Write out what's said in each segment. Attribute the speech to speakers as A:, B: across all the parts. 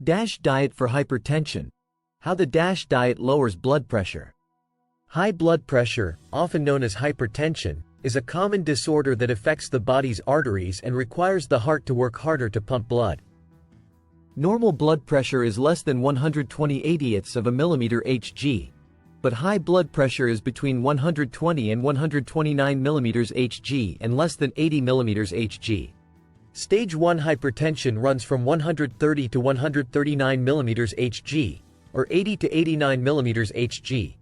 A: DASH diet for hypertension. How the DASH diet lowers blood pressure. High blood pressure, often known as hypertension, is a common disorder that affects the body's arteries and requires the heart to work harder to pump blood. Normal blood pressure is less than 120/80ths of a millimeter Hg, but high blood pressure is between 120 and 129 millimeters Hg and less than 80 millimeters Hg. Stage 1 hypertension runs from 130 to 139 millimeters Hg, or 80 to 89 millimeters Hg.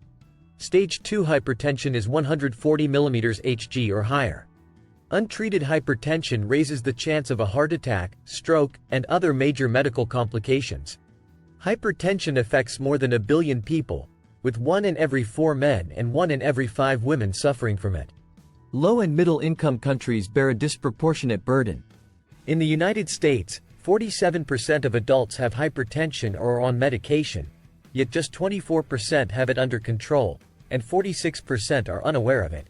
A: Stage 2 hypertension is 140 millimeters Hg or higher. Untreated hypertension raises the chance of a heart attack, stroke, and other major medical complications. Hypertension affects more than 1 billion people, with 1 in every 4 men and 1 in every 5 women suffering from it. Low and middle income countries bear a disproportionate burden. In the United States, 47% of adults have hypertension or are on medication, yet just 24% have it under control, and 46% are unaware of it.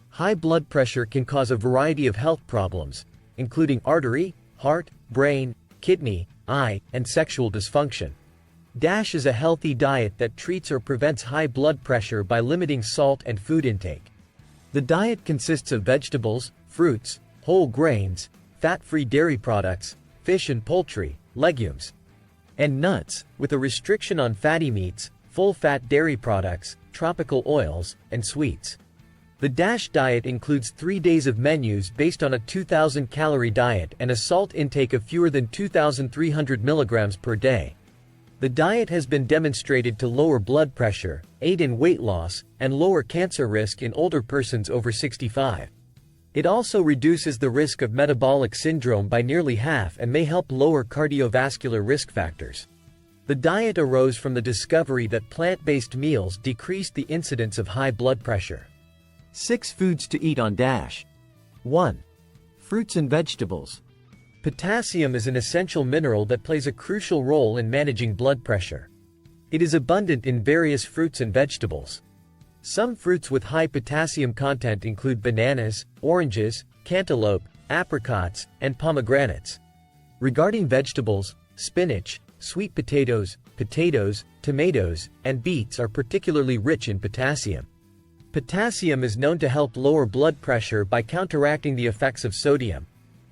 A: High blood pressure can cause a variety of health problems, including artery, heart, brain, kidney, eye, and sexual dysfunction. DASH is a healthy diet that treats or prevents high blood pressure by limiting salt and food intake. The diet consists of vegetables, fruits, whole grains, fat-free dairy products, fish and poultry, legumes, and nuts, with a restriction on fatty meats, full-fat dairy products, tropical oils, and sweets. The DASH diet includes 3 days of menus based on a 2,000-calorie diet and a salt intake of fewer than 2,300 milligrams per day. The diet has been demonstrated to lower blood pressure, aid in weight loss, and lower cancer risk in older persons over 65. It also reduces the risk of metabolic syndrome by nearly half and may help lower cardiovascular risk factors. The diet arose from the discovery that plant-based meals decreased the incidence of high blood pressure. 6 foods to eat on DASH. 1. Fruits and vegetables. Potassium is an essential mineral that plays a crucial role in managing blood pressure. It is abundant in various fruits and vegetables. Some fruits with high potassium content include bananas, oranges, cantaloupe, apricots, and pomegranates. Regarding vegetables, spinach, sweet potatoes, tomatoes, and beets are particularly rich in potassium. Potassium is known to help lower blood pressure by counteracting the effects of sodium.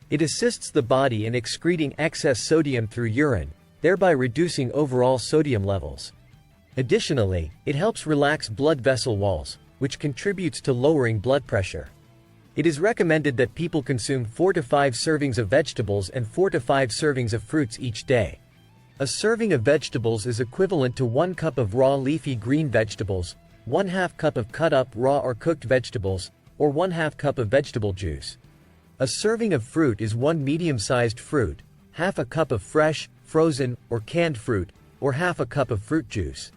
A: It assists the body in excreting excess sodium through urine, thereby reducing overall sodium levels. Additionally, it helps relax blood vessel walls, which contributes to lowering blood pressure. It is recommended that people consume 4 to 5 servings of vegetables and 4 to 5 servings of fruits each day. A serving of vegetables is equivalent to 1 cup of raw leafy green vegetables, 1/2 cup of cut-up raw or cooked vegetables, or 1/2 cup of vegetable juice. A serving of fruit is 1 medium-sized fruit, 1/2 cup of fresh, frozen, or canned fruit, or 1/2 cup of fruit juice.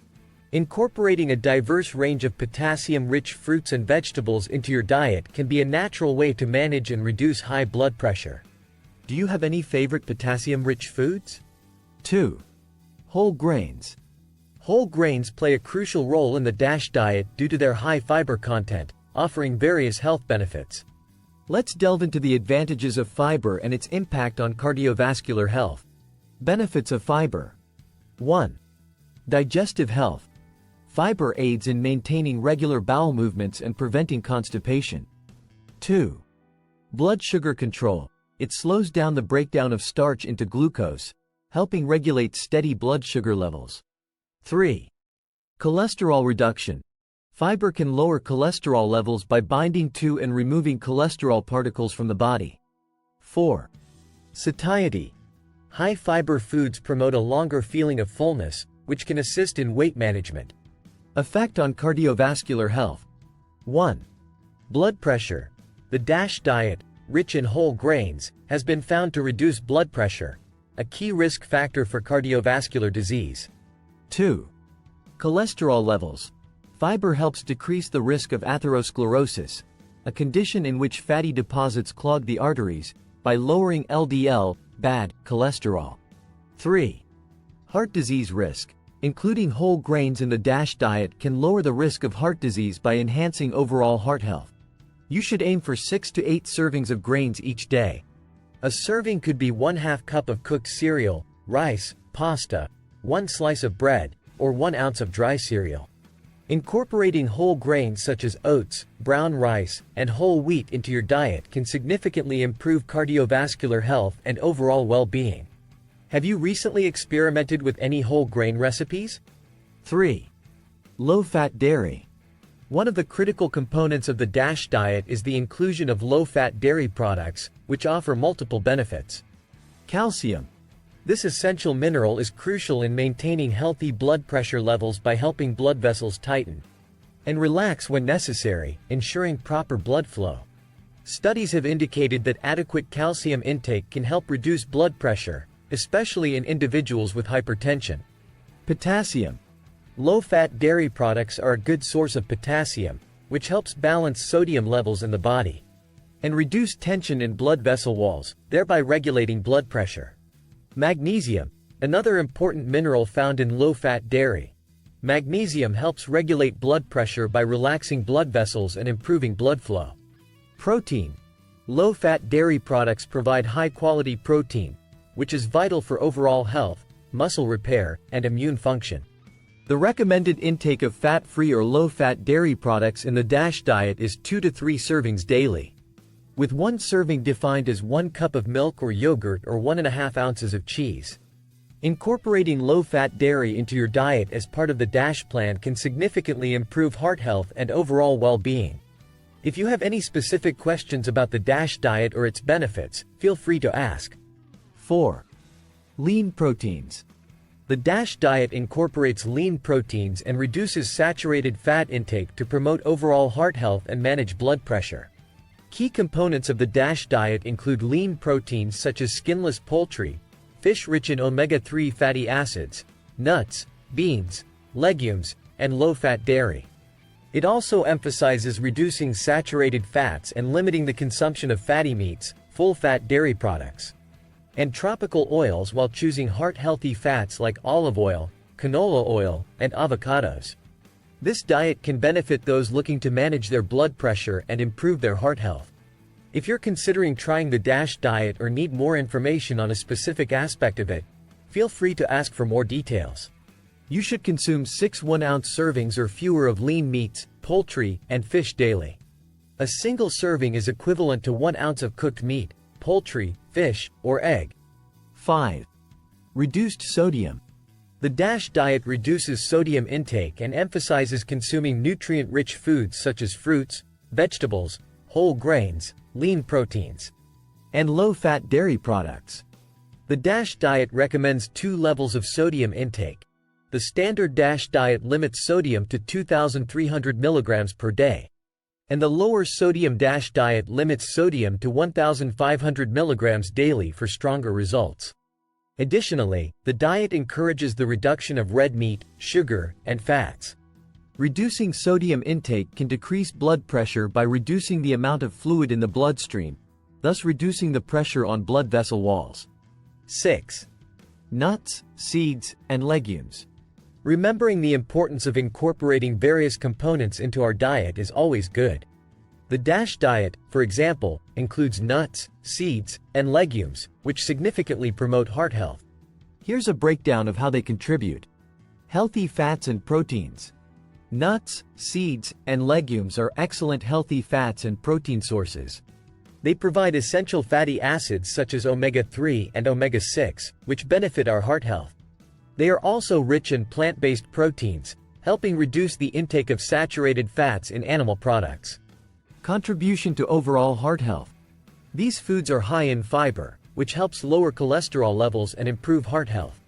A: Incorporating a diverse range of potassium-rich fruits and vegetables into your diet can be a natural way to manage and reduce high blood pressure. Do you have any favorite potassium-rich foods? 2. Whole grains. Whole grains play a crucial role in the DASH diet due to their high fiber content, offering various health benefits. Let's delve into the advantages of fiber and its impact on cardiovascular health. Benefits of fiber. 1. Digestive health. Fiber aids in maintaining regular bowel movements and preventing constipation. 2. Blood sugar control. It slows down the breakdown of starch into glucose, helping regulate steady blood sugar levels. 3. Cholesterol reduction. Fiber can lower cholesterol levels by binding to and removing cholesterol particles from the body. 4. Satiety. High fiber foods promote a longer feeling of fullness, which can assist in weight management. Effect on cardiovascular health. 1. Blood pressure. The DASH diet, rich in whole grains, has been found to reduce blood pressure, a key risk factor for cardiovascular disease. 2. Cholesterol levels. Fiber helps decrease the risk of atherosclerosis, a condition in which fatty deposits clog the arteries, by lowering LDL, bad cholesterol. 3. Heart disease risk. Including whole grains in the DASH diet can lower the risk of heart disease by enhancing overall heart health. You should aim for 6 to 8 servings of grains each day. A serving could be 1/2 cup of cooked cereal, rice, pasta, 1 slice of bread, or 1 ounce of dry cereal. Incorporating whole grains such as oats, brown rice, and whole wheat into your diet can significantly improve cardiovascular health and overall well-being. Have you recently experimented with any whole grain recipes? 3. Low-fat dairy. One of the critical components of the DASH diet is the inclusion of low-fat dairy products, which offer multiple benefits. Calcium. This essential mineral is crucial in maintaining healthy blood pressure levels by helping blood vessels tighten and relax when necessary, ensuring proper blood flow. Studies have indicated that adequate calcium intake can help reduce blood pressure, especially in individuals with hypertension. Potassium. Low-fat dairy products are a good source of potassium, which helps balance sodium levels in the body and reduce tension in blood vessel walls, thereby regulating blood pressure. Magnesium, another important mineral found in low-fat dairy. Magnesium helps regulate blood pressure by relaxing blood vessels and improving blood flow. Protein. Low-fat dairy products provide high-quality protein, which is vital for overall health, muscle repair, and immune function. The recommended intake of fat-free or low-fat dairy products in the DASH diet is 2 to 3 servings daily, with 1 serving defined as 1 cup of milk or yogurt or 1.5 ounces of cheese. Incorporating low-fat dairy into your diet as part of the DASH plan can significantly improve heart health and overall well-being. If you have any specific questions about the DASH diet or its benefits, feel free to ask. 4. Lean proteins. The DASH diet incorporates lean proteins and reduces saturated fat intake to promote overall heart health and manage blood pressure. Key components of the DASH diet include lean proteins such as skinless poultry, fish rich in omega-3 fatty acids, nuts, beans, legumes, and low-fat dairy. It also emphasizes reducing saturated fats and limiting the consumption of fatty meats, full-fat dairy products, and tropical oils while choosing heart-healthy fats like olive oil, canola oil, and avocados. This diet can benefit those looking to manage their blood pressure and improve their heart health. If you're considering trying the DASH diet or need more information on a specific aspect of it, feel free to ask for more details. You should consume 6 1-ounce servings or fewer of lean meats, poultry, and fish daily. A single serving is equivalent to 1 ounce of cooked meat, poultry, fish, or egg. 5. Reduced sodium. The DASH diet reduces sodium intake and emphasizes consuming nutrient-rich foods such as fruits, vegetables, whole grains, lean proteins, and low-fat dairy products. The DASH diet recommends 2 levels of sodium intake. The standard DASH diet limits sodium to 2,300 milligrams per day, and the lower sodium DASH diet limits sodium to 1,500 milligrams daily for stronger results. Additionally, the diet encourages the reduction of red meat, sugar, and fats. Reducing sodium intake can decrease blood pressure by reducing the amount of fluid in the bloodstream, thus reducing the pressure on blood vessel walls. 6. Nuts, seeds, and legumes. Remembering the importance of incorporating various components into our diet is always good. The DASH diet, for example, includes nuts, seeds, and legumes, which significantly promote heart health. Here's a breakdown of how they contribute. Healthy fats and proteins. Nuts, seeds, and legumes are excellent healthy fats and protein sources. They provide essential fatty acids such as omega-3 and omega-6, which benefit our heart health. They are also rich in plant-based proteins, helping reduce the intake of saturated fats in animal products. Contribution to overall heart health. These foods are high in fiber, which helps lower cholesterol levels and improve heart health.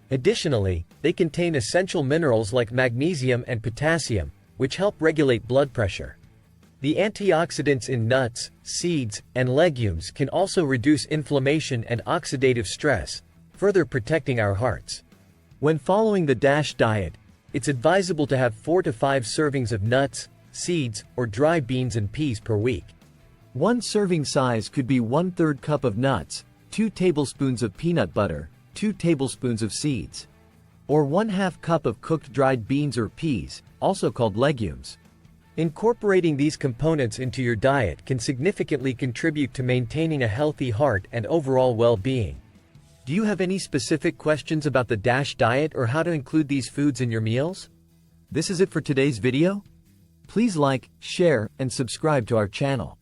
A: Additionally, they contain essential minerals like magnesium and potassium, which help regulate blood pressure. The antioxidants in nuts, seeds, and legumes can also reduce inflammation and oxidative stress, further protecting our hearts. When following the DASH diet, it's advisable to have 4 to 5 servings of nuts, seeds, or dry beans and peas per week. One serving size could be 1/3 cup of nuts, 2 tablespoons of peanut butter, 2 tablespoons of seeds, or 1/2 cup of cooked dried beans or peas, also called legumes. Incorporating these components into your diet can significantly contribute to maintaining a healthy heart and overall well-being. Do you have any specific questions about the DASH diet or how to include these foods in your meals? This is it for today's video. Please like, share, and subscribe to our channel.